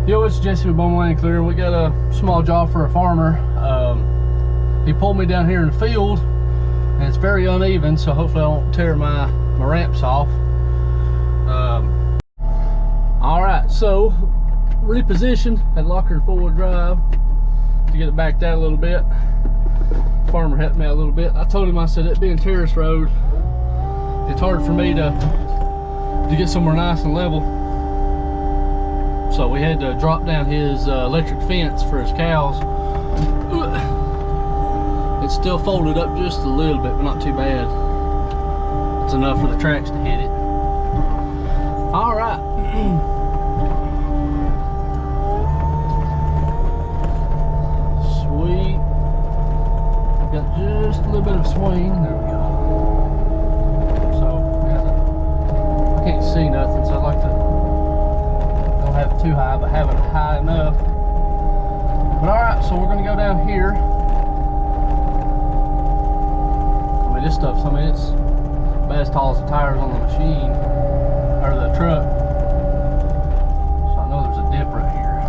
Yo, it's Jesse with Bowman Land Clear. We got a small job for a farmer. He pulled me down here in the field, and it's very uneven, so hopefully I won't tear my ramps off. All right, so repositioned, had locker and four-wheel drive to get it backed out a little bit. Farmer helped me out a little bit. I told him, I said, it being terrace road, it's hard for me to get somewhere nice and level. So we had to drop down his electric fence for his cows. It's still folded up just a little bit, but not too bad. It's enough for the tracks to hit it. All right. Sweet. Got just a little bit of swing. There we go. So I can't see nothing, so I'd like to have it too high, but have it high enough. But all right, so we're gonna go down here. I mean, this stuff's, it's about as tall as the tires on the machine or the truck. So I know there's a dip right here.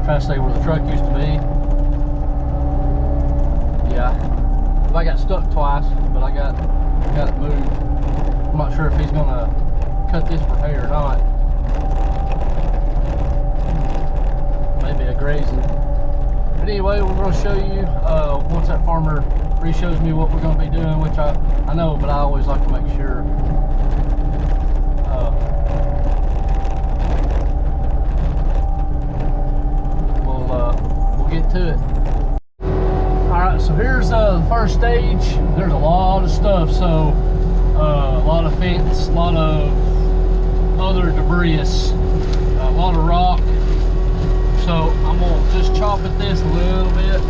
Try to stay where the truck used to be. Yeah, I got stuck twice, but I got it moved. I'm not sure if he's gonna cut this for hay or not. Maybe a grazing. But anyway, we're gonna show you once that farmer re-shows me what we're gonna be doing, which I know, but I always like to make sure. We'll get to it. All right, so here's the first stage. There's a lot of stuff, so a lot of fence, a lot of other debris, a lot of rock. So I'm gonna just chop at this a little bit.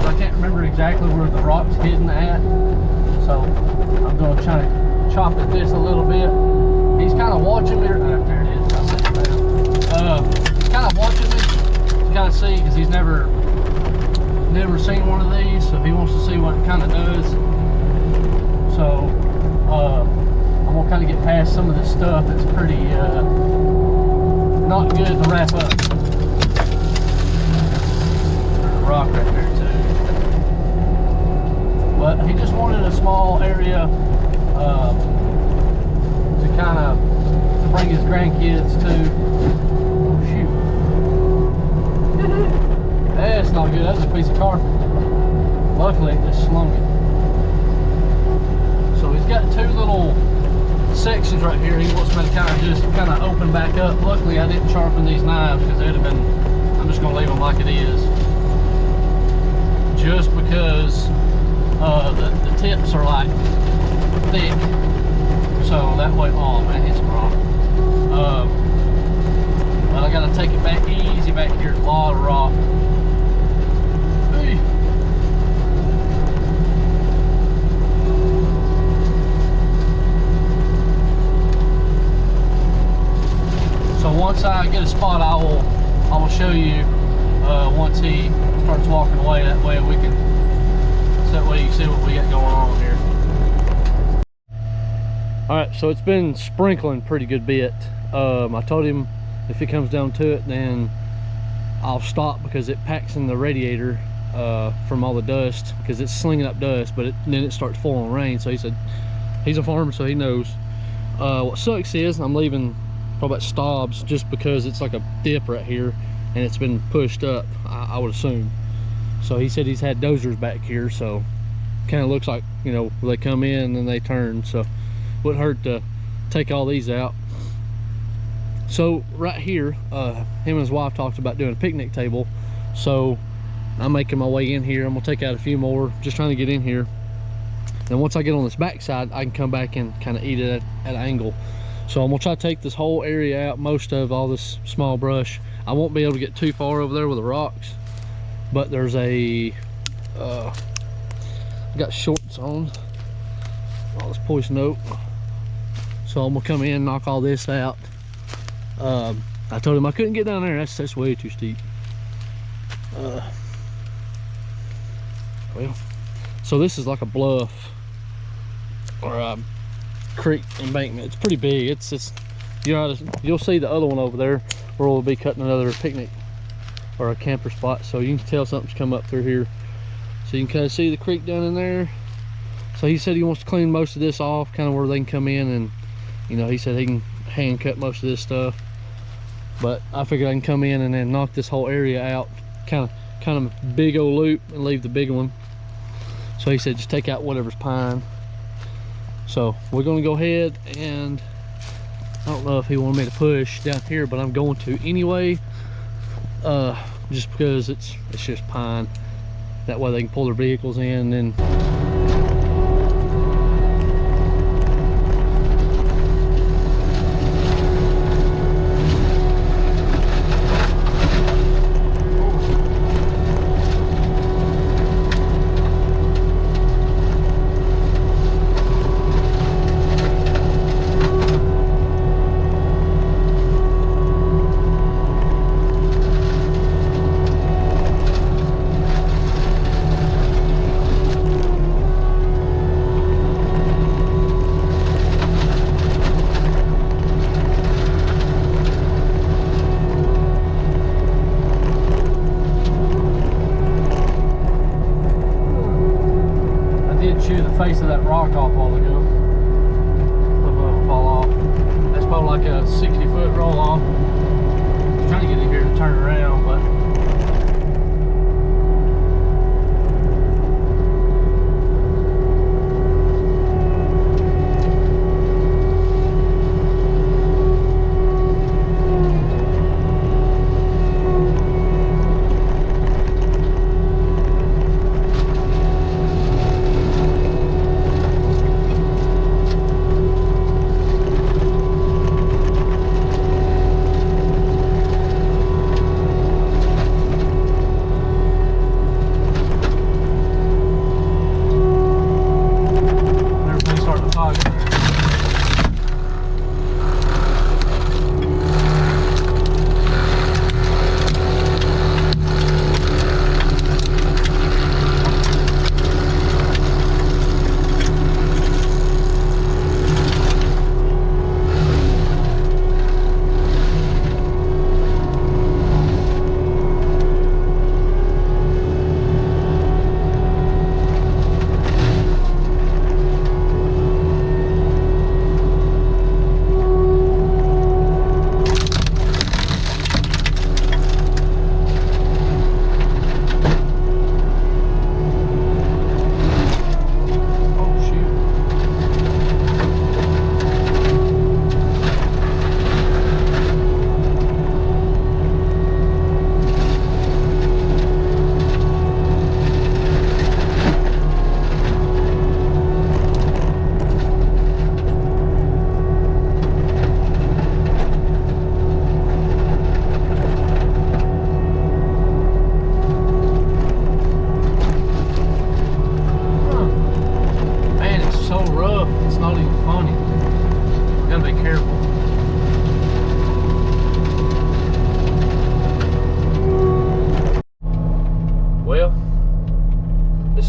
I can't remember exactly where the rock's hidden at, so I'm gonna try to chop at this a little bit. He's kind of watching me. There it is. I set it down. He's kind of watching me to kind of see, because he's never seen one of these, so he wants to see what it kind of does. So I'm gonna kind of get past some of this stuff that's pretty not good to wrap up. There's a rock right there too. But he just wanted a small area to kind of bring his grandkids to. Oh shoot! That's not good. That's a piece of carpet. Luckily, it just slung it. So he's got two little sections right here. He wants me to kind of open back up. Luckily, I didn't sharpen these knives, because they'd have been. I'm just gonna leave them like it is, just because the tips are like thick. So that way, oh man, it's wrong. But I gotta take it back easy back here. A lot of rock. Hey. So once I get a spot, I will show you once he starts walking away. That way we can, so that way you can see what we got going on here. All right, so it's been sprinkling pretty good bit. I told him if it comes down to it, then I'll stop, because it packs in the radiator from all the dust, because it's slinging up dust, but then it starts falling rain. So he said he's a farmer, so he knows. What sucks is I'm leaving probably about stobs, just because it's like a dip right here and it's been pushed up, I would assume. So he said he's had dozers back here, so kind of looks like, you know, they come in and then they turn, so wouldn't hurt to take all these out. So right here, him and his wife talked about doing a picnic table, so I'm making my way in here. I'm gonna take out a few more, just trying to get in here. Then once I get on this back side, I can come back and kind of eat it at an angle. So I'm gonna try to take this whole area out, most of all this small brush. I won't be able to get too far over there with the rocks, but there's a I got shorts on, all this poison oak, so I'm gonna come in and knock all this out. I told him I couldn't get down there. That's way too steep. Well, so this is like a bluff or a creek embankment. It's pretty big. It's you'll see the other one over there where we'll be cutting another picnic or a camper spot, so you can tell something's come up through here. So you can kind of see the creek down in there. So he said he wants to clean most of this off, kind of where they can come in, and you know, he said he can hand cut most of this stuff. But I figured I can come in and then knock this whole area out, kind of big old loop, and leave the big one. So he said just take out whatever's pine. So we're gonna go ahead, and I don't know if he wanted me to push down here, but I'm going to anyway, just because it's just pine. That way they can pull their vehicles in. And face of that rock off a while ago. It'll fall off. That's about like a 60-foot roll off. I was trying to get in here to turn around, but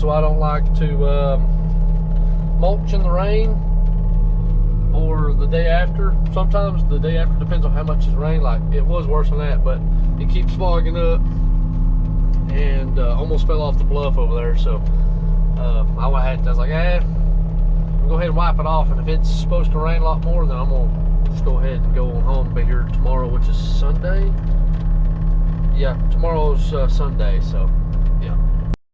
so I don't like to mulch in the rain or the day after. Sometimes the day after, depends on how much it's rained. Like it was worse than that, but it keeps fogging up and almost fell off the bluff over there. So I was like, we'll go ahead and wipe it off, and if it's supposed to rain a lot more, then I'm gonna just go ahead and go on home and be here tomorrow, which is Sunday. Yeah, tomorrow's Sunday, so yeah.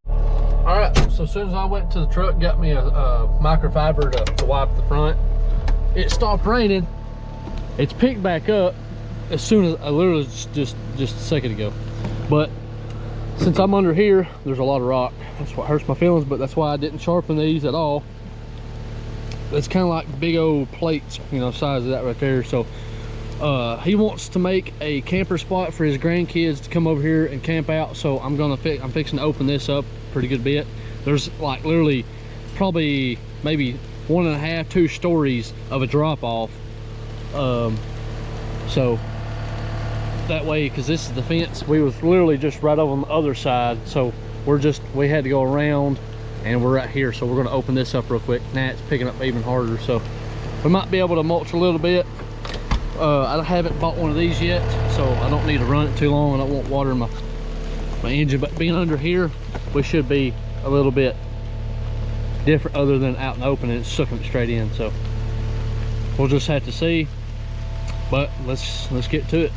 All right, so as soon as I went to the truck, got me a microfiber to wipe the front, it stopped raining. It's picked back up as soon as I literally just a second ago. But since I'm under here, there's a lot of rock. That's what hurts my feelings, but that's why I didn't sharpen these at all. It's kind of like big old plates, you know, size of that right there. So he wants to make a camper spot for his grandkids to come over here and camp out. So I'm fixing to open this up a pretty good bit. There's like literally probably maybe 1.5, 2 stories of a drop off. So that way, because this is the fence, we was literally just right over on the other side. So we had to go around, and we're right here. So we're going to open this up real quick. Now it's picking up even harder, so we might be able to mulch a little bit. I haven't bought one of these yet, so I don't need to run it too long, and I won't water my engine. But being under here, we should be a little bit different other than out in the open and it's sucking it straight in. So we'll just have to see, but let's get to it.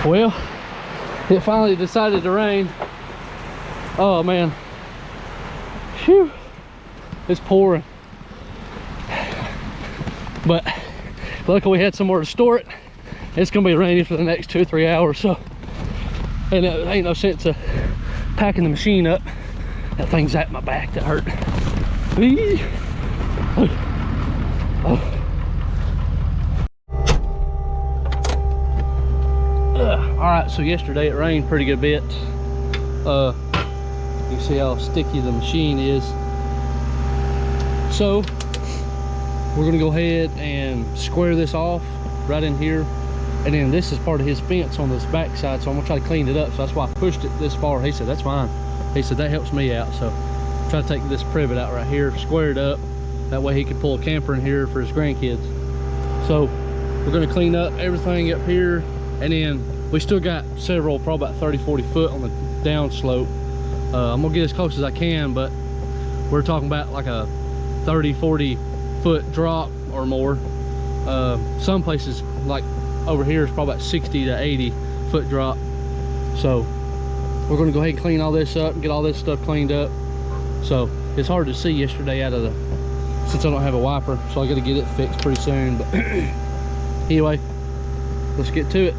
Well, it finally decided to rain. Oh man, phew, it's pouring. But luckily we had somewhere to store it. It's gonna be raining for the next 2 or 3 hours, so, and it ain't no sense of packing the machine up. That thing's at my back, that hurt. Oh. All right, so yesterday it rained pretty good bit. You can see how sticky the machine is. So we're gonna go ahead and square this off right in here, and then this is part of his fence on this back side, so I'm gonna try to clean it up. So that's why I pushed it this far. He said that's fine. He said that helps me out. So try to take this privet out right here, square it up, that way he could pull a camper in here for his grandkids. So we're gonna clean up everything up here, and then We still got several, probably about 30-40 foot on the downslope. I'm gonna get as close as I can, but we're talking about like a 30-40 foot drop or more. Some places like over here is probably about 60 to 80 foot drop. So we're gonna go ahead and clean all this up and get all this stuff cleaned up. So it's hard to see yesterday out of the, since I don't have a wiper, so I gotta get it fixed pretty soon. But anyway, let's get to it.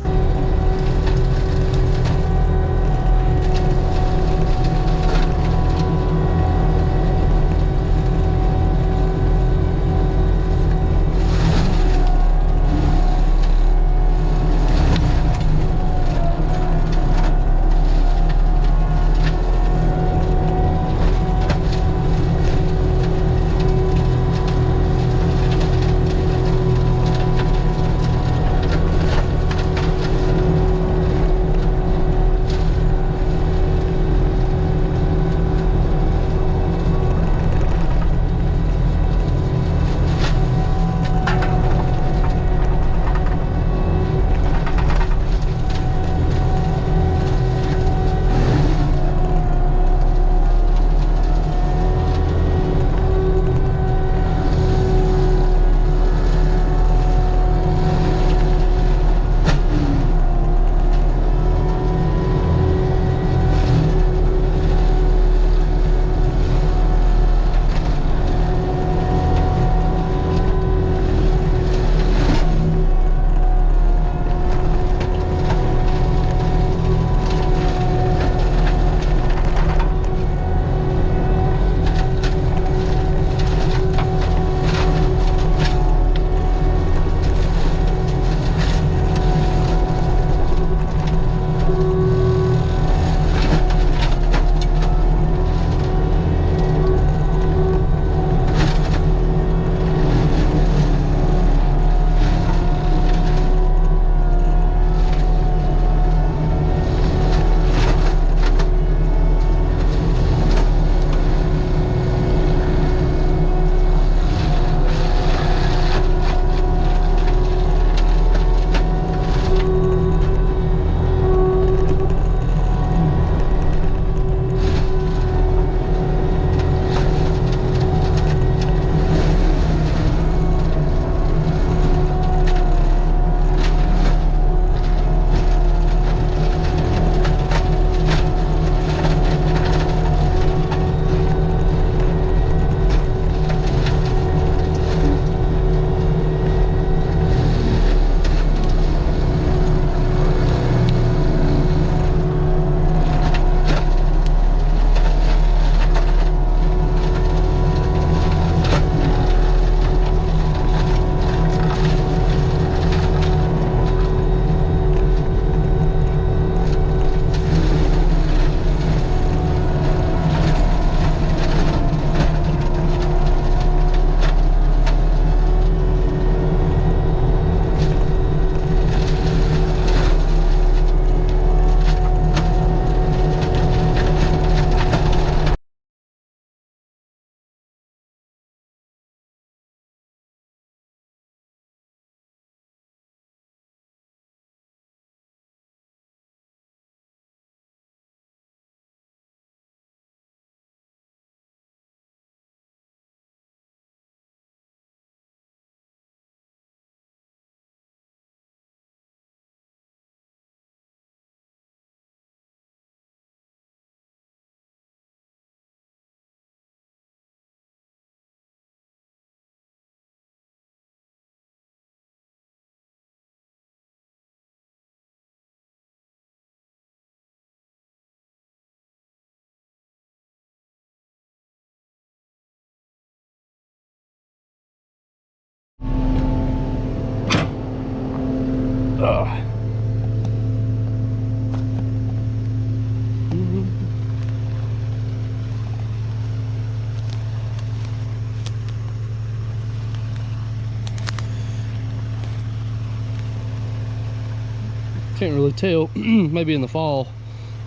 Can't really tell. Maybe in the fall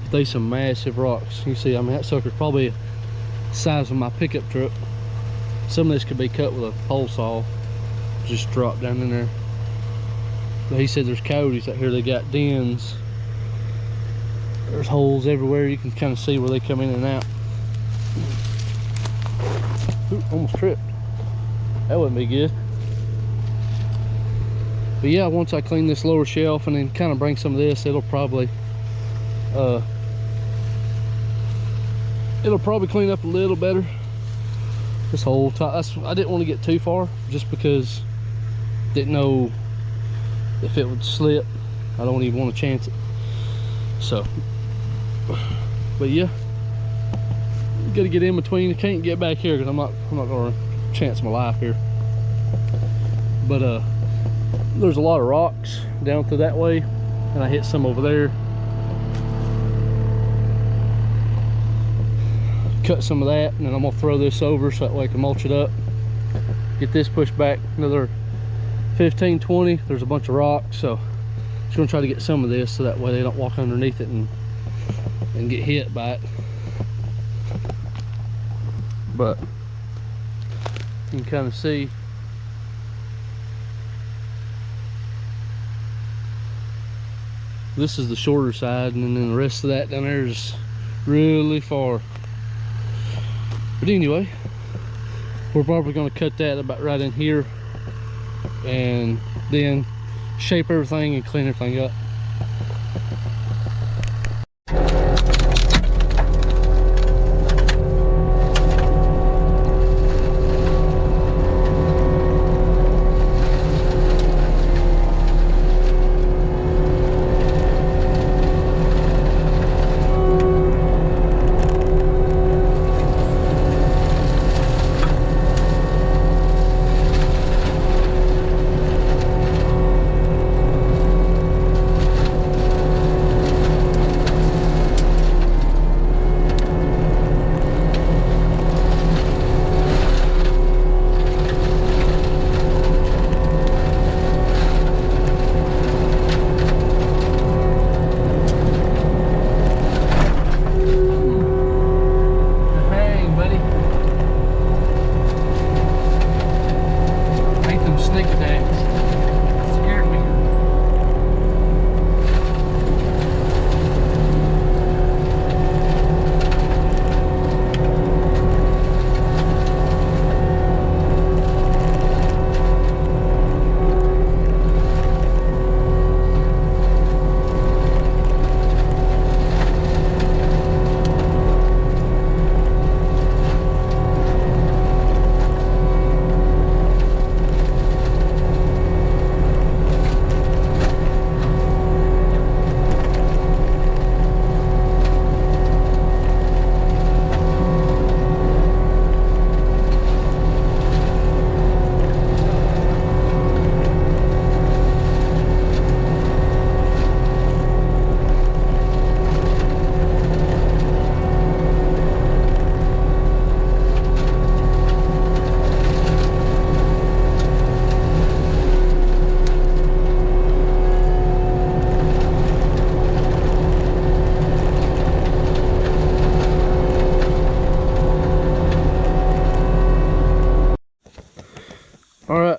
there's some massive rocks. You see, I mean, that sucker's probably the size of my pickup truck. Some of this could be cut with a pole saw, just drop down in there. But he said there's coyotes out here. They got dens There's holes everywhere. You can kind of see where they come in and out. Ooh, almost tripped. That wouldn't be good. But yeah, once I clean this lower shelf and then kind of bring some of this, it'll probably clean up a little better. This whole top, I didn't want to get too far just because didn't know if it would slip. I don't even want to chance it. So, but yeah, you gotta get in between. I can't get back here because I'm not gonna chance my life here. But there's a lot of rocks down through that way, and I hit some over there. Cut some of that, and then I'm gonna throw this over so that way I can mulch it up. Get this pushed back another 15, 20. There's a bunch of rocks, so just gonna try to get some of this so that way they don't walk underneath it and get hit by it. But you can kind of see this is the shorter side, and then the rest of that down there is really far. But anyway, we're probably going to cut that about right in here and then shape everything and clean everything up.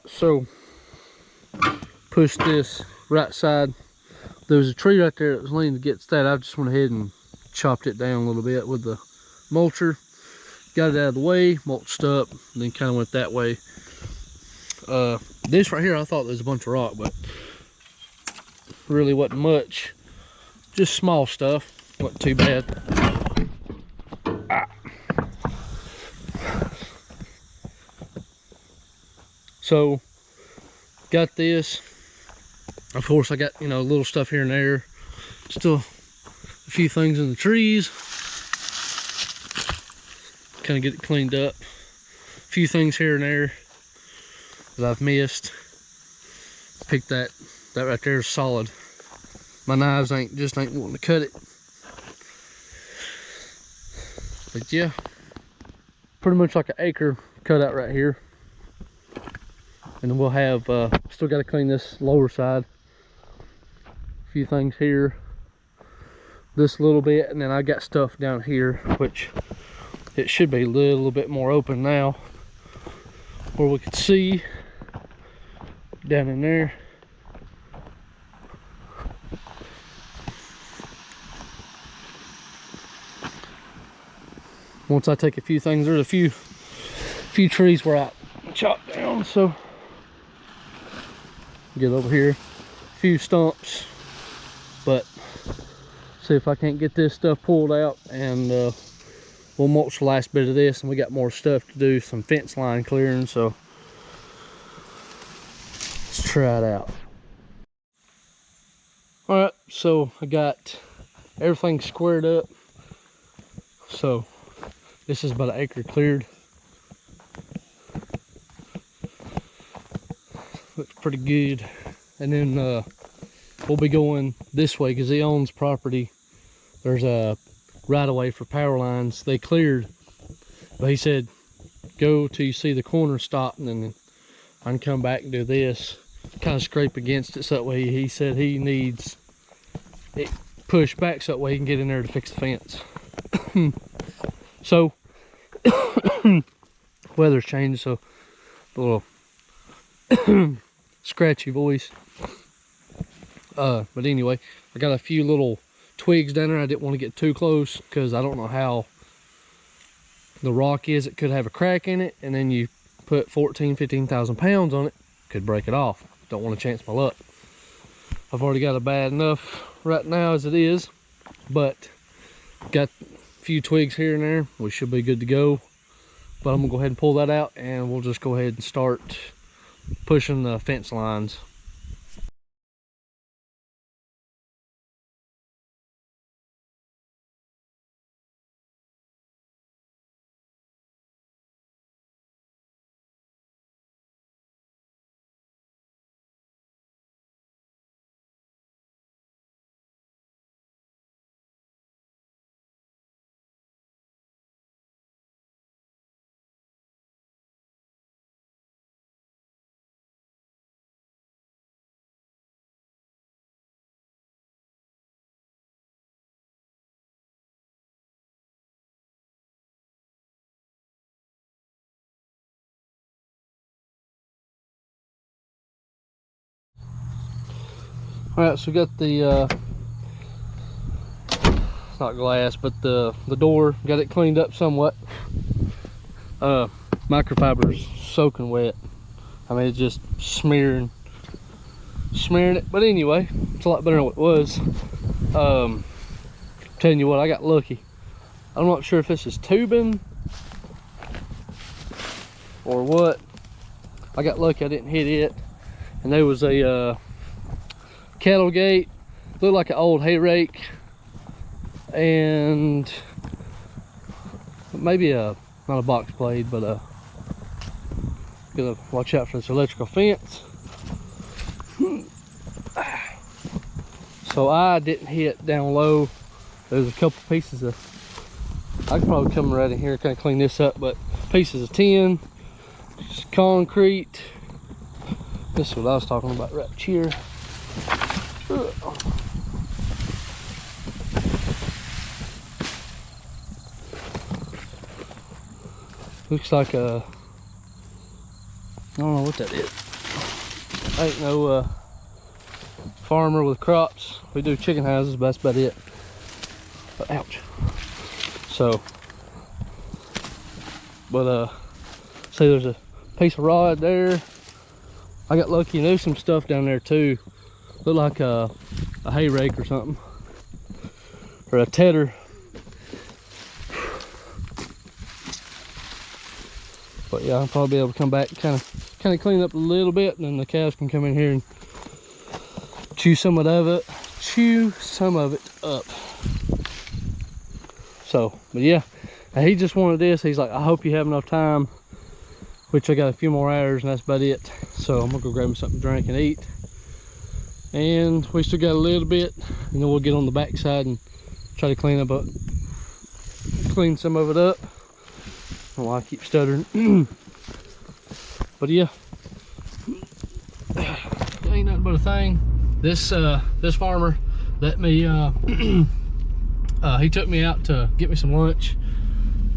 So push this right side. There was a tree right there that was leaning against that. I just went ahead and chopped it down a little bit with the mulcher, got it out of the way, mulched up, and then kind of went that way. This right here, I thought there was a bunch of rock, but really wasn't much. Just small stuff, wasn't too bad. So got this. Of course, I got, you know, little stuff here and there. Still a few things in the trees. Kind of get it cleaned up. A few things here and there that I've missed. Picked that right there is solid. My knives ain't wanting to cut it. But yeah, pretty much like an acre cut out right here. And then we'll have, still got to clean this lower side. A few things here, this little bit, and then I got stuff down here, which it should be a little bit more open now, where we could see down in there. once I take a few things, there's a few trees where I chopped down, so get over here, a few stumps, but see if I can't get this stuff pulled out, and we'll mulch the last bit of this, and we got more stuff to do, some fence line clearing, so let's try it out. All right, so I got everything squared up. So this is about an acre cleared. Looks pretty good. And then we'll be going this way because he owns property. There's a right of way for power lines. They cleared, but he said go till you see the corner stop, and then I can come back and do this, kind of scrape against it, so that way he said he needs it pushed back so that way he can get in there to fix the fence. So weather's changed, so a little scratchy voice, but anyway, I got a few little twigs down there. I didn't want to get too close because I don't know how the rock is. It could have a crack in it, and then you put 15,000 pounds on it, could break it off. Don't want to chance my luck. I've already got it bad enough right now as it is, but got a few twigs here and there. We should be good to go, but I'm gonna go ahead and pull that out, and we'll just go ahead and start pushing the fence lines. All right, so we got the it's not glass, but the door, got it cleaned up somewhat. Microfiber's soaking wet. I mean, it's just smearing it, but anyway, it's a lot better than what it was. Telling you what, I got lucky. I'm not sure if this is tubing or what. I got lucky, I didn't hit it, and there was a cattle gate, looked like an old hay rake, and maybe not a box blade, but gotta watch out for this electrical fence. So I didn't hit down low. There's a couple pieces of, I could probably come right in here and kind of clean this up, but pieces of tin, concrete. This is what I was talking about right here. Looks like a, I don't know what that is. Ain't no farmer with crops. We do chicken houses, but that's about it. But, ouch. So, but see, there's a piece of rod there. I got lucky, and there's some stuff down there too. Look like a hay rake or something, or a tedder. But yeah, I'll probably be able to come back, kind of clean up a little bit, and then the cows can come in here and chew some of it up. So, but yeah, he just wanted this. He's like, I hope you have enough time, which I got a few more hours, and that's about it. So I'm gonna go grab me something to drink and eat. And we still got a little bit, and then we'll get on the back side and try to clean some of it up. Oh, I keep stuttering. But yeah, ain't nothing but a thing. This farmer let me he took me out to get me some lunch.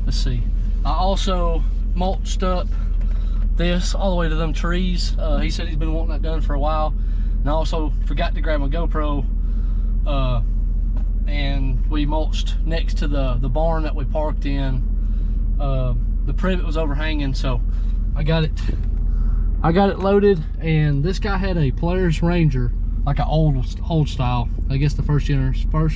Let's see, I also mulched up this all the way to them trees. He said he's been wanting that done for a while. And I also forgot to grab my GoPro, and we mulched next to the barn that we parked in The privet was overhanging, so I got it loaded. And this guy had a Polaris Ranger, like an old style, I guess the first or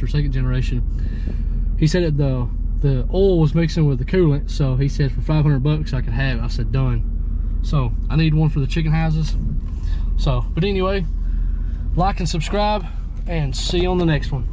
second generation. He said that the oil was mixing with the coolant, so he said for 500 bucks I could have it. I said done. So I need one for the chicken houses. So, but anyway, like and subscribe, and see you on the next one.